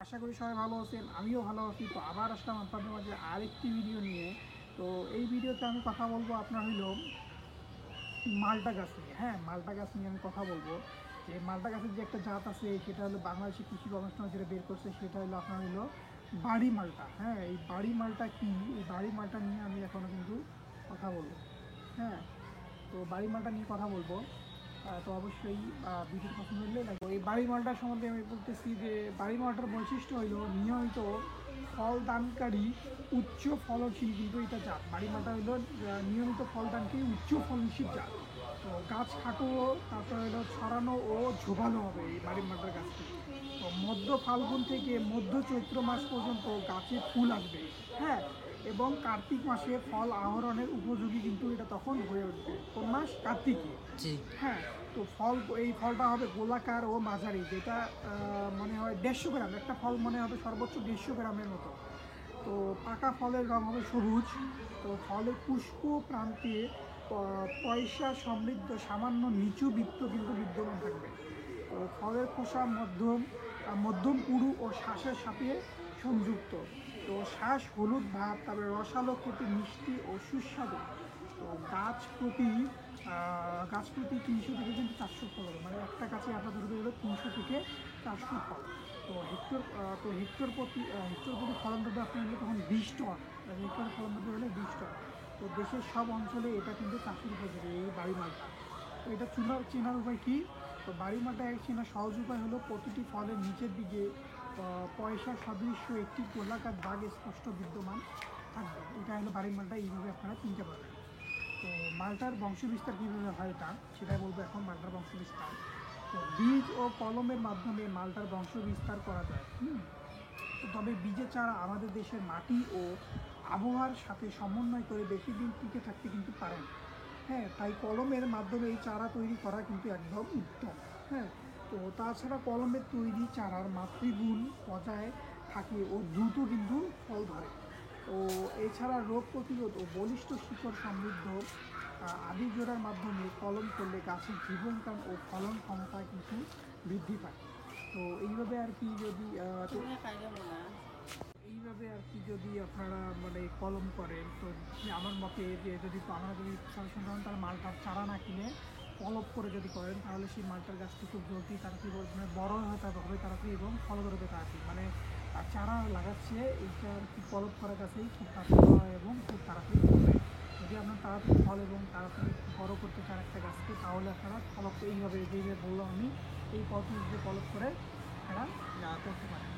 আশা করি সবাই ভালো আছেন, আমিও ভালো আছি। তো আবার আসলাম আপনাদের মাঝে আরেকটি ভিডিও নিয়ে। তো এই ভিডিওতে আমি কথা বলবো আপনার হইল মালটা গাছ নিয়ে। হ্যাঁ, মালটা গাছ নিয়ে আমি কথা বলবো। যে মালটা গাছের যে একটা জাত আছে সেটা হলো বাংলাদেশি কৃষি গবেষণা যেটা বের করছে, সেটা হলো আপনার হলো বাড়ি মালটা। হ্যাঁ, এই বাড়ি মালটা কি, এই বাড়ি মালটা নিয়ে আমি এখনও কিন্তু কথা বলবো। হ্যাঁ, তো বাড়ি মালটা নিয়ে কথা বলবো। তো অবশ্যই ভিডিওর পছন্দ হলে লাগবে। এই বাড়ি মালটার সম্বন্ধে আমি বলতেছি যে বাড়ি মালটার বৈশিষ্ট্য হলো নিয়মিত ফলদানকারী উচ্চ ফলনশীল কিন্তু এটা জাত। বাড়ি মালটা হলো নিয়মিত ফলদানকারী উচ্চ ফলনশীল জাত। তো গাছ খাটো, তারপরে হলো ছড়ানো ও ঝোপালো হবে এই বাড়ি মালটার গাছটি। তো মধ্য ফাল্গুন থেকে মধ্য চৈত্র মাস পর্যন্ত গাছে ফুল আসবে। হ্যাঁ, এবং কার্তিক মাসে ফল আহরণের উপযোগী কিন্তু এটা তখন হয়ে উঠবে। কোন মাস? কার্তিকে। জি। হ্যাঁ, তো এই ফলটা হবে গোলাকার ও মাঝারি, যেটা মনে হয় 150 গ্রাম একটা ফল, মনে হবে সর্বোচ্চ 150 গ্রামের মতো। তো পাকা ফলের রং হবে সবুজ। তো ফলের পুষ্প প্রান্তে পয়সা সমৃদ্ধ সামান্য নিচু বৃত্ত কিন্তু বিদ্যমান থাকবে। তো ফলের খোসা মধ্যম পুরু ও শ্বাসের সাথে সংযুক্ত। তো শ্বাস হলুদ ভাব, তারপরে রসালো, খেতে মিষ্টি ও সুস্বাদু। তো গাছ প্রতি 300 থেকে কিন্তু 400 ফল হবে, মানে একটা গাছে আপনার ধরতে গেলে 300 থেকে 400 ফল। তো হেক্টর প্রতি ফলন দেবে আপনার হলে তখন 20 টন। হেক্টর ফলন দেবে হলে 20 টন। তো দেশের সব অঞ্চলে এটা কিন্তু চাষের উপযোগী এই বাড়ি মালটা। তো এটা চেনার উপায় কী? তো বাড়ি মালটা এক চেনার সহজ উপায় হলো প্রতিটি ফলের নিচের দিকে পয়সা সদৃশ্য একটি গোলাকার দাগ স্পষ্ট বিদ্যমান থাকবে। এটা হলো বাড়ি মালটা, এইভাবে আপনারা চিনতে পারবেন। তো মালটার বংশবিস্তার কীভাবে হয় এটা সেটাই বলবো এখন। মালটার বংশবিস্তার, তো বীজ ও কলমের মাধ্যমে মালটার বংশবিস্তার করা যায়। তো তবে বীজের চারা আমাদের দেশের মাটি ও আবহাওয়ার সাথে সমন্বয় করে বেশি দিন টিকে থাকতে কিন্তু পারে না। হ্যাঁ, তাই কলমের মাধ্যমে এই চারা তৈরি করা কিন্তু একদম উত্তম। হ্যাঁ, তো তাছাড়া কলমের তৈরি চারার মাতৃগুণ বজায় থাকে ও দ্রুত কিন্তু ফল ধরে। তো এছাড়া রোগ প্রতিরোধ ও বলিষ্ঠ শিকড় সমৃদ্ধ আদি জোড়ার মাধ্যমে কলম করলে গাছের জীবনকাল ও ফলন ক্ষমতা কিন্তু বৃদ্ধি পায়। তো এইভাবে আর কি যদি যদি আপনারা মানে কলম করেন, তো আমার মতে যে যদি আমরা যদি সাজেশন করেন তাহলে মালটার চারা না কিনে কলপ করে যদি করেন, তাহলে সেই মালটার গাছটি খুব জলদি তাড়াতাড়ি মানে বড় হতে হবে তাড়াতাড়ি এবং ফল ধরবে তাড়াতাড়ি। মানে চারা লাগাচ্ছে এইটা আর কি, কলপ করা গাছেই খুব তাড়াতাড়ি হয় এবং খুব তাড়াতাড়ি ফলবে। যদি আপনার তাড়াতাড়ি ফল এবং তাড়াতাড়ি বড় করতে চান একটা গাছকে, তাহলে আপনারা কলপ এইভাবে যেভাবে বললাম আমি, এই পদ্ধতিতে কলপ করে আপনারা করতে পারেন।